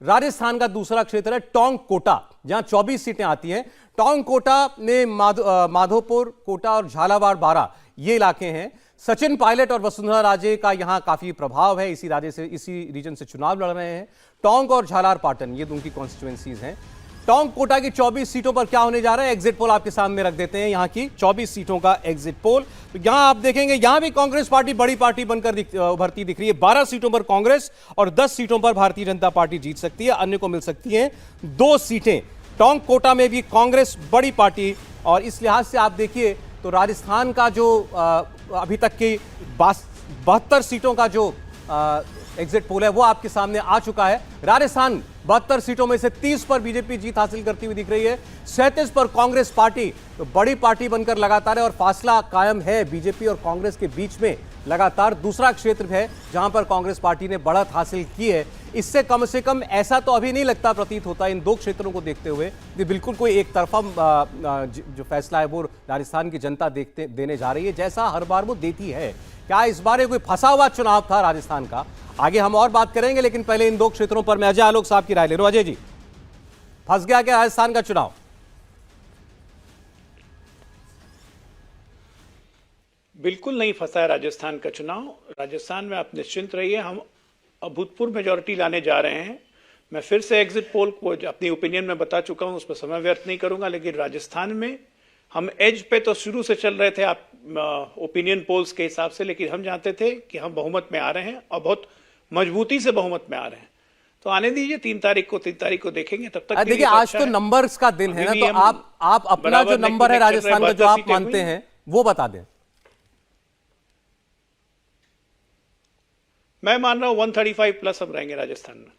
राजस्थान का दूसरा क्षेत्र है टोंक कोटा, जहां 24 सीटें आती हैं। टोंक कोटा में माधोपुर, कोटा और झालावाड़, बारां ये इलाके हैं। सचिन पायलट और वसुंधरा राजे का यहां काफी प्रभाव है, इसी रीजन से चुनाव लड़ रहे हैं। टोंक और झालार पाटन ये उनकी कॉन्स्टिट्यूएंसीज हैं। टोंक कोटा की 24 सीटों पर क्या होने जा रहा है, एग्जिट पोल आपके सामने रख देते हैं। यहां की 24 सीटों का एग्जिट पोल, तो यहां आप देखेंगे यहां भी कांग्रेस पार्टी बड़ी पार्टी बनकर उभरती दिख रही है। 12 सीटों पर कांग्रेस और 10 सीटों पर भारतीय जनता पार्टी जीत सकती है, अन्य को मिल सकती हैं 2 सीटें। टोंक कोटा में भी कांग्रेस बड़ी पार्टी, और इस लिहाज से आप देखिए तो राजस्थान का जो अभी तक की 72 सीटों का जो एग्जिट पोल है वो आपके सामने आ चुका है। राजस्थान 72 सीटों में से 30 पर बीजेपी जीत हासिल करती हुई दिख रही है, 37 पर कांग्रेस पार्टी तो बड़ी पार्टी बनकर लगातार है, और फासला कायम है बीजेपी और कांग्रेस के बीच में लगातार। दूसरा क्षेत्र है जहां पर कांग्रेस पार्टी ने बढ़त हासिल की है। इससे कम ऐसा तो अभी नहीं लगता प्रतीत होता इन 2 क्षेत्रों को देखते हुए कि बिल्कुल कोई एक तरफा जो फैसला है वो राजस्थान की जनता देने जा रही है, जैसा हर बार वो देती है। क्या इस बार कोई फंसा हुआ चुनाव था राजस्थान का? आगे हम और बात करेंगे, लेकिन पहले इन 2 क्षेत्रों पर मैं अजय आलोक साहब की राय ले रहा हूं। अजय जी, फंस गया क्या राजस्थान का चुनाव? बिल्कुल नहीं फंसा है राजस्थान का चुनाव। राजस्थान में आप निश्चिंत रहिए, हम अभूतपूर्व मेजॉरिटी लाने जा रहे हैं। मैं फिर से एग्जिट पोल को अपनी ओपिनियन में बता चुका हूं, उस पर समय व्यर्थ नहीं करूंगा, लेकिन राजस्थान में हम एज पे तो शुरू से चल रहे थे आप ओपिनियन पोल्स के हिसाब से, लेकिन हम जानते थे कि हम बहुमत में आ रहे हैं और बहुत मजबूती से बहुमत में आ रहे हैं। तो आने दीजिए 3 तारीख को देखेंगे, तब तक देखिए आज तो नंबर्स का दिन है ना, तो आप अपना जो नंबर है राजस्थान का जो आप मानते हैं वो बता दें। मैं मान रहा हूं 135 प्लस हम रहेंगे राजस्थान में।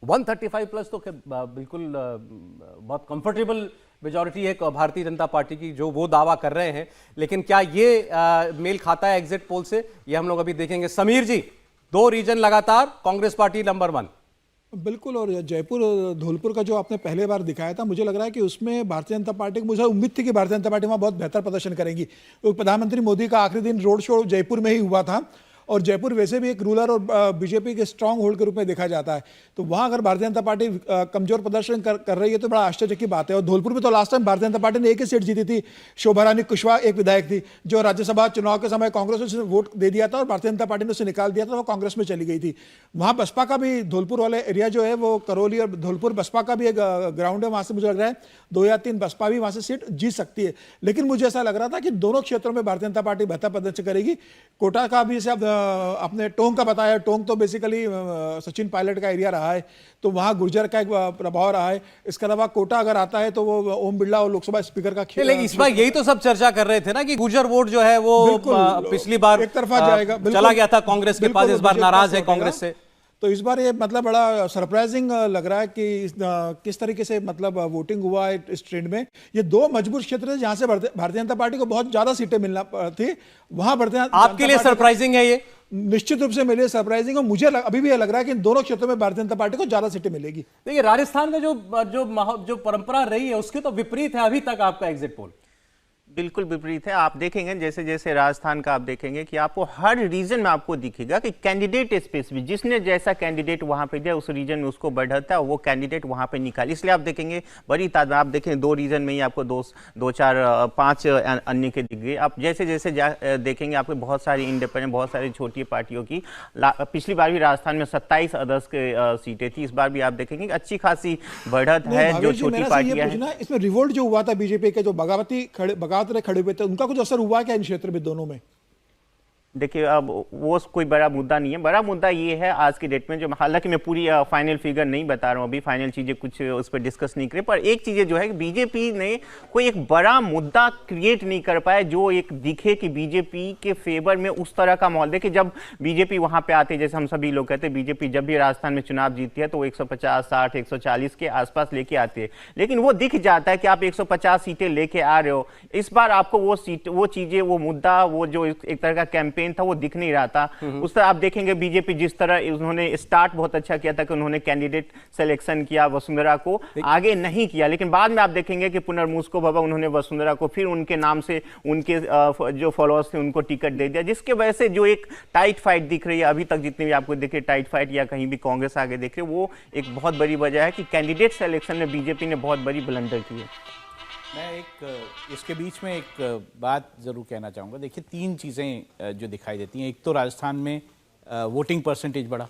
135 प्लस तो बिल्कुल बहुत कंफर्टेबल मेजॉरिटी है भारतीय जनता पार्टी की, जो वो दावा कर रहे हैं। लेकिन क्या ये मेल खाता है एग्जिट पोल से, ये हम लोग अभी देखेंगे। समीर जी, 2 रीजन लगातार कांग्रेस पार्टी नंबर 1। बिल्कुल, और जयपुर धौलपुर का जो आपने पहले बार दिखाया था, मुझे लग रहा है कि उसमें भारतीय जनता पार्टी को, मुझे उम्मीद थी कि भारतीय जनता पार्टी वहाँ बहुत बेहतर प्रदर्शन करेगी। तो प्रधानमंत्री मोदी का आखिरी दिन रोड शो जयपुर में ही हुआ था, और जयपुर वैसे भी एक रूरल और बीजेपी के स्ट्रांग होल्ड के रूप में देखा जाता है। तो वहाँ अगर भारतीय जनता पार्टी कमजोर प्रदर्शन कर रही है तो बड़ा आश्चर्य की बात है। और धौलपुर में तो last time Bharatiya Janata party ने एक ही सीट जीती थी, शोभा रानी कुशवाहा एक विधायक थी, जो राज्यसभा चुनाव के समय कांग्रेस ने वोट दे दिया था और भारतीय जनता पार्टी ने उसे निकाल दिया था, वो कांग्रेस में चली गई थी। वहाँ बसपा का भी धौलपुर वाले एरिया जो है वो करौली और धौलपुर बसपा का भी एक ग्राउंड है, वहाँ से मुझे लग रहा है 2 या 3 बसपा भी वहाँ से सीट जीत सकती है। लेकिन मुझे ऐसा लग रहा था कि दोनों क्षेत्रों में भारतीय जनता पार्टी बेहतर प्रदर्शन करेगी। कोटा का भी जैसे अपने टोंक का बताया, टोंक तो बेसिकली सचिन पायलट का एरिया रहा है, तो वहां गुर्जर का एक प्रभाव रहा है। इसके अलावा कोटा अगर आता है तो वो ओम बिरला और लोकसभा स्पीकर का खेल। लेकिन इस बार यही तो सब चर्चा कर रहे थे ना कि गुर्जर वोट जो है वो पिछली बार एक तरफा जाएगा, चला गया था कांग्रेस के पास, इस बार नाराज है कांग्रेस से। तो इस बार ये मतलब बड़ा सरप्राइजिंग लग रहा है कि किस तरीके से मतलब वोटिंग हुआ है इस ट्रेंड में। ये 2 मजबूत क्षेत्र है जहां से भारतीय जनता पार्टी को बहुत ज्यादा सीटें मिलना थी, वहां भारतीय आपके लिए सरप्राइजिंग है ये? निश्चित रूप से मेरे लिए सरप्राइजिंग, और मुझे अभी भी लग रहा है कि इन दोनों क्षेत्रों में भारतीय जनता पार्टी को ज्यादा सीटें मिलेगी। देखिए राजस्थान में जो परंपरा रही है उसके तो विपरीत है अभी तक आपका एग्जिट पोल। बिल्कुल विपरीत है। आप देखेंगे जैसे जैसे राजस्थान का आप देखेंगे कि आपको हर रीजन में आपको दिखेगा कि कैंडिडेट स्पेसिफिक, जिसने जैसा कैंडिडेट वहां पे दिया उस रीजन में उसको बढ़ता है, वो कैंडिडेट वहां पे निकाले। इसलिए आप देखेंगे बड़ी तादाद, आप देखेंगे 2 रीजन में ही आपको 2, 4, 5 अन्य के दिख गए। आप जैसे जैसे देखेंगे आपको बहुत सारी इंडिपेंडेंट, बहुत सारी छोटी पार्टियों की, पिछली बार भी राजस्थान में 27 अदर्स के सीटें थी, इस बार भी आप देखेंगे अच्छी खासी बढ़त है जो छोटी पार्टियां हैं। इसमें रिवोल्ट जो हुआ था बीजेपी के, जो बगावती खड़े हुए थे, उनका कुछ असर हुआ क्या इन क्षेत्र में दोनों में? देखिए अब वो कोई बड़ा मुद्दा नहीं है। बड़ा मुद्दा ये है आज की डेट में, जो हालांकि मैं पूरी फाइनल फिगर नहीं बता रहा हूँ, अभी फाइनल चीजें कुछ उस पर डिस्कस नहीं करे, पर एक चीजें जो है बीजेपी ने कोई एक बड़ा मुद्दा क्रिएट नहीं कर पाया जो एक दिखे कि बीजेपी के फेवर में उस तरह का माहौल। देखिए जब बीजेपी वहां पे आते, जैसे हम सभी लोग कहते हैं बीजेपी जब भी राजस्थान में चुनाव जीतती है तो वो 150, 60, 140 के आसपास लेके आती है, लेकिन वो दिख जाता है कि आप 150 सीटें लेके आ रहे हो। इस बार आपको वो चीजें, वो मुद्दा, वो जो एक तरह का कैंपेन था वो दिख नहीं रहा था। उस तरह आप देखेंगे बीजेपी जिस तरह उन्होंने स्टार्ट बहुत अच्छा किया था कि उन्होंने कैंडिडेट सिलेक्शन किया, वसुंधरा को आगे नहीं किया, लेकिन बाद में आप देखेंगे कि पुनर्मुस्को बाबा उन्होंने वसुंधरा को फिर उनके नाम से उनके जो फॉलोअर्स थे उनको टिकट दे दिया, जिसके वजह से जो एक टाइट फाइट दिख रही है अभी तक, जितनी भी आपको दिखे टाइट फाइट या कहीं भी कांग्रेस आगे देख रहे, वो एक बहुत बड़ी वजह है कि कैंडिडेट सिलेक्शन में बीजेपी ने बहुत बड़ी ब्लंडर की है। मैं इसके बीच में एक बात ज़रूर कहना चाहूँगा। देखिए, तीन चीज़ें जो दिखाई देती हैं। एक तो राजस्थान में वोटिंग परसेंटेज बढ़ा।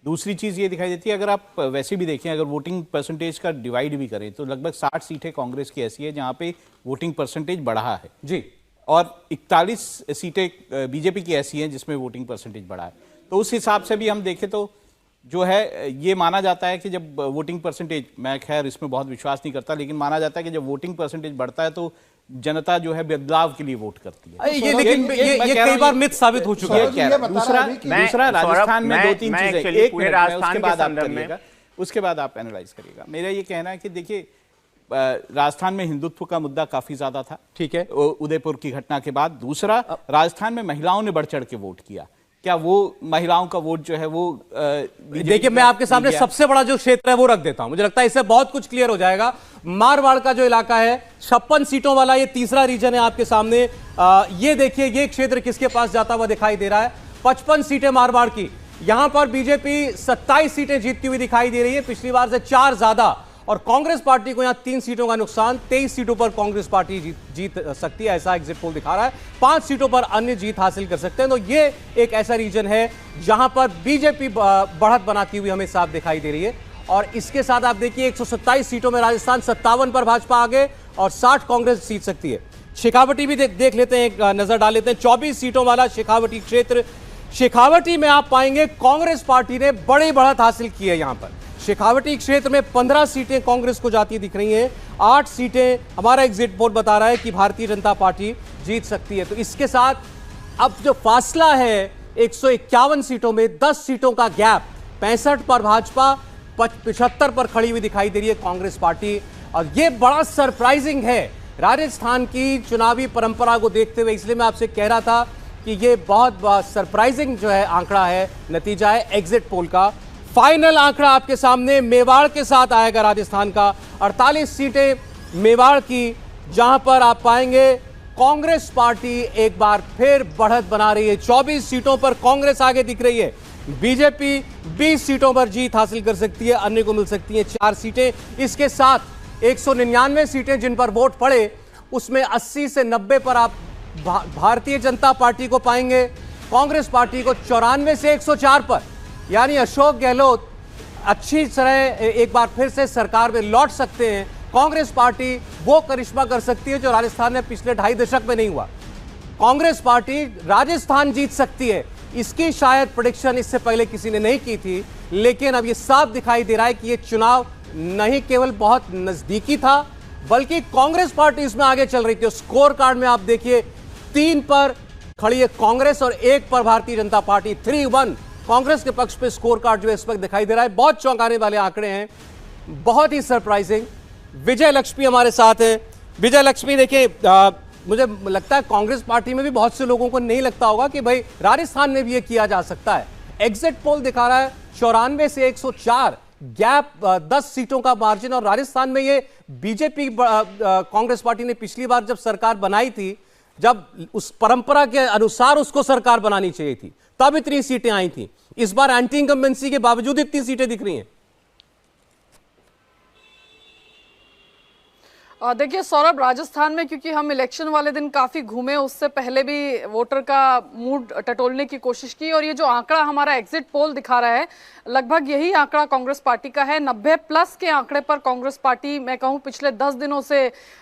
दूसरी चीज़ ये दिखाई देती है, अगर आप वैसे भी देखें, अगर वोटिंग परसेंटेज का डिवाइड भी करें तो लगभग 60 सीटें कांग्रेस की ऐसी है जहाँ पे वोटिंग परसेंटेज बढ़ा है जी, और 41 सीटें बीजेपी की ऐसी हैं जिसमें वोटिंग परसेंटेज बढ़ा है। तो उस हिसाब से भी हम देखें तो जो है ये माना जाता है कि जब वोटिंग परसेंटेज, मैं खैर इसमें बहुत विश्वास नहीं करता, लेकिन माना जाता है कि जब वोटिंग परसेंटेज बढ़ता है तो जनता जो है बदलाव के लिए वोट करती है। ये लेकिन ये कई बार मिथ साबित हो चुका है। दूसरा राजस्थान में दो तीन चीजें, एक मिनट में उसके बाद आप संदर्भ में करिएगा, उसके बाद आप एनालाइज करिएगा। मेरा ये कहना है कि देखिए, राजस्थान में हिंदुत्व का मुद्दा काफी ज्यादा था, ठीक है, उदयपुर की घटना के बाद। दूसरा, राजस्थान में महिलाओं ने बढ़ चढ़ के वोट किया। क्या वो महिलाओं का वोट जो है वो देखिए, मैं आपके सामने सबसे बड़ा जो क्षेत्र है वो रख देता हूं, मुझे लगता है इससे बहुत कुछ क्लियर हो जाएगा। मारवाड़ का जो इलाका है 56 सीटों वाला, ये तीसरा रीजन है आपके सामने। ये देखिए, ये क्षेत्र किसके पास जाता हुआ दिखाई दे रहा है। 55 सीटें मारवाड़ की, यहां पर बीजेपी 27 सीटें जीतती हुई दिखाई दे रही है, पिछली बार से 4 ज्यादा। और कांग्रेस पार्टी को यहां 3 सीटों का नुकसान, 23 सीटों पर कांग्रेस पार्टी जीत सकती है, ऐसा एग्जिट पोल दिखा रहा है। 5 सीटों पर अन्य जीत हासिल कर सकते हैं। तो ये एक ऐसा रीजन है जहां पर बीजेपी बढ़त बनाती हुई हमें साफ दिखाई दे रही है। और इसके साथ आप देखिए, 127 सीटों में राजस्थान, 57 पर भाजपा आगे और 60 कांग्रेस जीत सकती है। शेखावटी भी देख लेते हैं, एक नजर डाल लेते हैं। 24 सीटों वाला शेखावटी क्षेत्र, शेखावटी में आप पाएंगे कांग्रेस पार्टी ने बड़ी बढ़त हासिल की है। यहां पर शेखावटी क्षेत्र में 15 सीटें कांग्रेस को जाती दिख रही हैं, 8 सीटें हमारा एग्जिट पोल बता रहा है कि भारतीय जनता पार्टी जीत सकती है। तो इसके साथ अब जो फासला है 151 सीटों में, 10 सीटों का गैप, 65 पर भाजपा, 75 पर खड़ी हुई दिखाई दे रही है कांग्रेस पार्टी। और यह बड़ा सरप्राइजिंग है राजस्थान की चुनावी परंपरा को देखते हुए, इसलिए मैं आपसे कह रहा था कि यह बहुत सरप्राइजिंग जो है आंकड़ा है, नतीजा है एग्जिट पोल का। फाइनल आंकड़ा आपके सामने मेवाड़ के साथ आएगा राजस्थान का, 48 सीटें मेवाड़ की, जहां पर आप पाएंगे कांग्रेस पार्टी एक बार फिर बढ़त बना रही है। 24 सीटों पर कांग्रेस आगे दिख रही है, बीजेपी 20 सीटों पर जीत हासिल कर सकती है, अन्य को मिल सकती हैं 4 सीटें। इसके साथ 199 सीटें जिन पर वोट पड़े, उसमें 80 से 90 पर आप भारतीय जनता पार्टी को पाएंगे, कांग्रेस पार्टी को 94 से 104 पर। यानी अशोक गहलोत अच्छी तरह एक बार फिर से सरकार में लौट सकते हैं। कांग्रेस पार्टी वो करिश्मा कर सकती है जो राजस्थान में पिछले 2.5 दशक में नहीं हुआ। कांग्रेस पार्टी राजस्थान जीत सकती है, इसकी शायद प्रेडिक्शन इससे पहले किसी ने नहीं की थी, लेकिन अब ये साफ दिखाई दे रहा है कि ये चुनाव नहीं केवल बहुत नजदीकी था, बल्कि कांग्रेस पार्टी इसमें आगे चल रही थी। स्कोर कार्ड में आप देखिए, 3 पर खड़ी है कांग्रेस और 1 पर भारतीय जनता पार्टी। 3-1 कांग्रेस के पक्ष पे स्कोर कार्ड जो है इस वक्त दिखाई दे रहा है। बहुत चौंकाने वाले आंकड़े हैं, बहुत ही सरप्राइजिंग। विजय लक्ष्मी हमारे साथ हैं। विजय लक्ष्मी, देखिए, मुझे लगता है कांग्रेस पार्टी में भी बहुत से लोगों को नहीं लगता होगा कि भाई राजस्थान में भी ये किया जा सकता है। एग्जिट पोल दिखा रहा है 94 से 104 गैप, 10 सीटों का मार्जिन। और राजस्थान में ये बीजेपी कांग्रेस पार्टी ने पिछली बार जब सरकार बनाई थी, जब उस परंपरा के अनुसार उसको सरकार बनानी चाहिए थी, तब इतनी सीटें आई थी। इस बार एंटी इनकम्बेंसी के बावजूद इतनी सीटें दिख रही हैं। देखिए सौरभ, राजस्थान में क्योंकि हम इलेक्शन वाले दिन काफी घूमे, उससे पहले भी वोटर का मूड टटोलने की कोशिश की, और ये जो आंकड़ा हमारा एग्जिट पोल दिखा रहा है, लगभग यही आंकड़ा कांग्रेस पार्टी का है। 90 प्लस के आंकड़े पर कांग्रेस पार्टी, मैं कहूं पिछले 10 दिनों से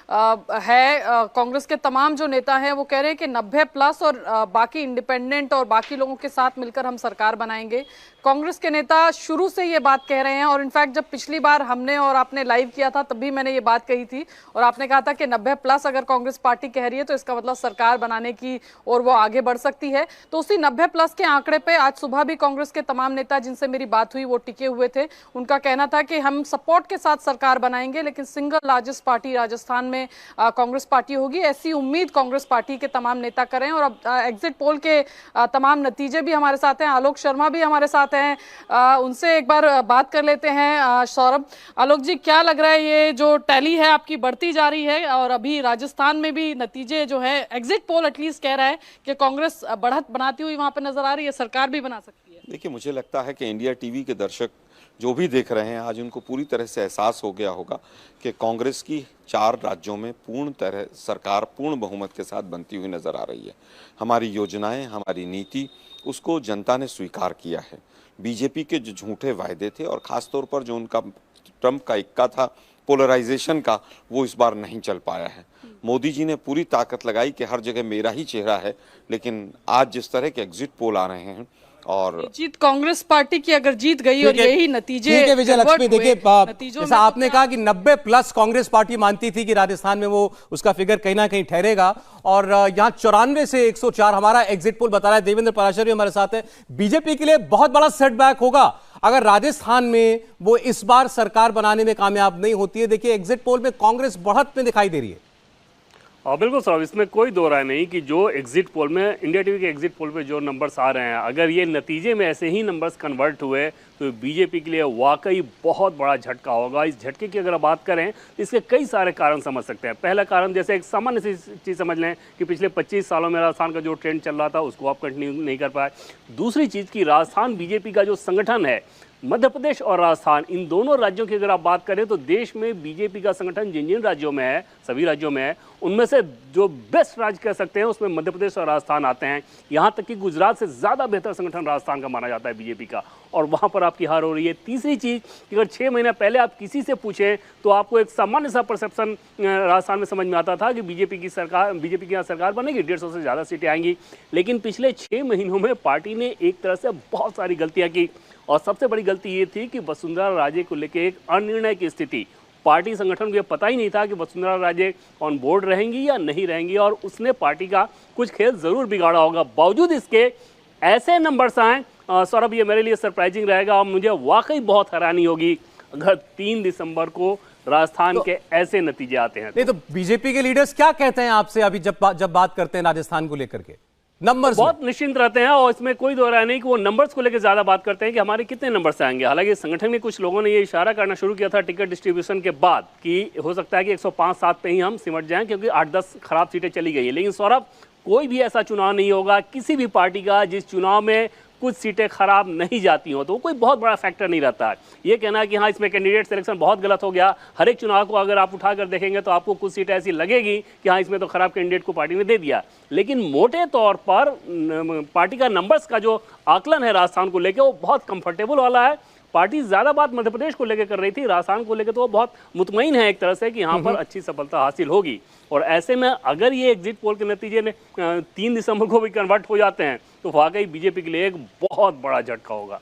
है। कांग्रेस के तमाम जो नेता हैं वो कह रहे हैं कि 90 प्लस और बाकी इंडिपेंडेंट और बाकी लोगों के साथ मिलकर हम सरकार बनाएंगे। कांग्रेस के नेता शुरू से ये बात कह रहे हैं, और इनफैक्ट जब पिछली बार हमने और आपने लाइव किया था तब भी मैंने ये बात कही थी, और आपने कहा था कि 90+ अगर कांग्रेस पार्टी कह रही है तो इसका मतलब सरकार बनाने की और वो आगे बढ़ सकती है। तो उसी 90+ के आंकड़े पे आज सुबह भी कांग्रेस के तमाम नेता जिनसे मेरी बात हुई वो टिके हुए थे। उनका कहना था कि हम सपोर्ट के साथ सरकार बनाएंगे, लेकिन सिंगल लार्जेस्ट पार्टी राजस्थान में कांग्रेस पार्टी होगी, ऐसी उम्मीद कांग्रेस पार्टी के तमाम नेता करें। और अब एग्जिट पोल के तमाम नतीजे भी हमारे साथ हैं, आलोक शर्मा भी हमारे साथ हैं, उनसे एक बार बात कर लेते हैं। सौरभ, आलोक जी, क्या लग रहा है ये जो टैली है आपकी बढ़ती जा रही है और अभी राजस्थान में भी नतीजे जो है एग्जिट पोल एटलीस्ट कह रहा है कि कांग्रेस बढ़त बनाती हुई वहां पर नजर आ रही है, सरकार भी बना सकती है? देखिए, मुझे लगता है कि इंडिया टीवी के दर्शक जो भी देख रहे हैं आज उनको पूरी तरह से एहसास हो गया होगा कि कांग्रेस की 4 राज्यों में पूर्ण तरह सरकार पूर्ण बहुमत के साथ बनती हुई नजर आ रही है। हमारी योजनाएं, हमारी नीति, उसको जनता ने स्वीकार किया है। बीजेपी के जो झूठे वायदे थे और खासतौर पर जो उनका ट्रंप का इक्का था पोलराइजेशन का, वो इस बार नहीं चल पाया है। मोदी जी ने पूरी ताकत लगाई कि हर जगह मेरा ही चेहरा है, लेकिन आज जिस तरह के एग्जिट पोल आ रहे हैं और जीत कांग्रेस पार्टी की अगर जीत गई और यही नतीजे, ठीक है विजय लक्ष्मी, देखिए नतीजों जैसा आपने कहा कि 90+ कांग्रेस पार्टी मानती थी कि राजस्थान में वो उसका फिगर कहीं ना कहीं ठहरेगा, और यहाँ 94 से 104 हमारा एग्जिट पोल बता रहा है। देवेंद्र पराशर भी हमारे साथ है। बीजेपी के लिए बहुत बड़ा सेटबैक होगा अगर राजस्थान में वो इस बार सरकार बनाने में कामयाब नहीं होती है। देखिए एग्जिट पोल में कांग्रेस बढ़त में दिखाई दे रही है। बिल्कुल सर, इसमें कोई दो राय नहीं कि जो एग्जिट पोल में, इंडिया टीवी के एग्जिट पोल पे जो नंबर्स आ रहे हैं, अगर ये नतीजे में ऐसे ही नंबर्स कन्वर्ट हुए तो बीजेपी के लिए वाकई बहुत बड़ा झटका होगा। इस झटके की अगर बात करें तो इसके कई सारे कारण समझ सकते हैं। पहला कारण, जैसे एक सामान्य सी चीज़ समझ लें कि पिछले 25 सालों में राजस्थान का जो ट्रेंड चल रहा था उसको आप कंटिन्यू नहीं कर पाए। दूसरी चीज़ की राजस्थान बीजेपी का जो संगठन है, मध्य प्रदेश और राजस्थान, इन दोनों राज्यों की अगर आप बात करें तो देश में बीजेपी का संगठन जिन जिन राज्यों में है, सभी राज्यों में है, उनमें से जो बेस्ट राज्य कह सकते हैं उसमें मध्य प्रदेश और राजस्थान आते हैं। यहाँ तक कि गुजरात से ज़्यादा बेहतर संगठन राजस्थान का माना जाता है बीजेपी का, और वहाँ पर आपकी हार हो रही है। तीसरी चीज़ कि अगर 6 महीने पहले आप किसी से पूछें तो आपको एक सामान्य सा परसेप्शन राजस्थान में समझ में आता था कि बीजेपी की यहाँ सरकार बनेगी, 150 से ज़्यादा सीटें आएंगी। लेकिन पिछले 6 महीनों में पार्टी ने एक तरह से बहुत सारी गलतियाँ की, और सबसे बड़ी गलती ये थी कि वसुंधरा राजे को लेकर एक अनिर्णय की स्थिति। पार्टी संगठन को ये पता ही नहीं था कि वसुंधरा राजे ऑन बोर्ड रहेंगी या नहीं रहेंगी, और उसने पार्टी का कुछ खेल जरूर बिगाड़ा होगा। बावजूद इसके ऐसे नंबर्स आए, सौरभ, ये मेरे लिए सरप्राइजिंग रहेगा और मुझे वाकई बहुत हैरानी होगी अगर 3 दिसंबर को राजस्थान के ऐसे नतीजे आते हैं। नहीं तो बीजेपी के लीडर्स क्या कहते हैं आपसे अभी जब बात करते हैं राजस्थान को लेकर के? नंबर्स बहुत निश्चिंत रहते हैं, और इसमें कोई दो राय नहीं कि वो नंबर्स को लेकर ज्यादा बात करते हैं कि हमारे कितने नंबर्स आएंगे। हालांकि संगठन में कुछ लोगों ने ये इशारा करना शुरू किया था टिकट डिस्ट्रीब्यूशन के बाद कि हो सकता है कि 105-7 पे ही हम सिमट जाएं, क्योंकि 8-10 खराब सीटें चली गई है। लेकिन सौरभ, कोई भी ऐसा चुनाव नहीं होगा किसी भी पार्टी का जिस चुनाव में कुछ सीटें खराब नहीं जाती हो, तो वो कोई बहुत बड़ा फैक्टर नहीं रहता है। ये कहना है कि हाँ इसमें कैंडिडेट सिलेक्शन बहुत गलत हो गया, हर एक चुनाव को अगर आप उठा कर देखेंगे तो आपको कुछ सीटें ऐसी लगेगी कि हाँ इसमें तो खराब कैंडिडेट को पार्टी ने दे दिया। लेकिन मोटे तौर पर पार्टी का नंबर्स का जो आकलन है राजस्थान को लेकर, वो बहुत कंफर्टेबल वाला है। पार्टी ज्यादा बात मध्य प्रदेश को लेकर कर रही थी, राजस्थान को लेकर तो वो बहुत मुतमईन है एक तरह से कि यहाँ पर अच्छी सफलता हासिल होगी। और ऐसे में अगर ये एग्जिट पोल के नतीजे ने 3 दिसंबर को भी कन्वर्ट हो जाते हैं तो वाकई बीजेपी के लिए एक बहुत बड़ा झटका होगा।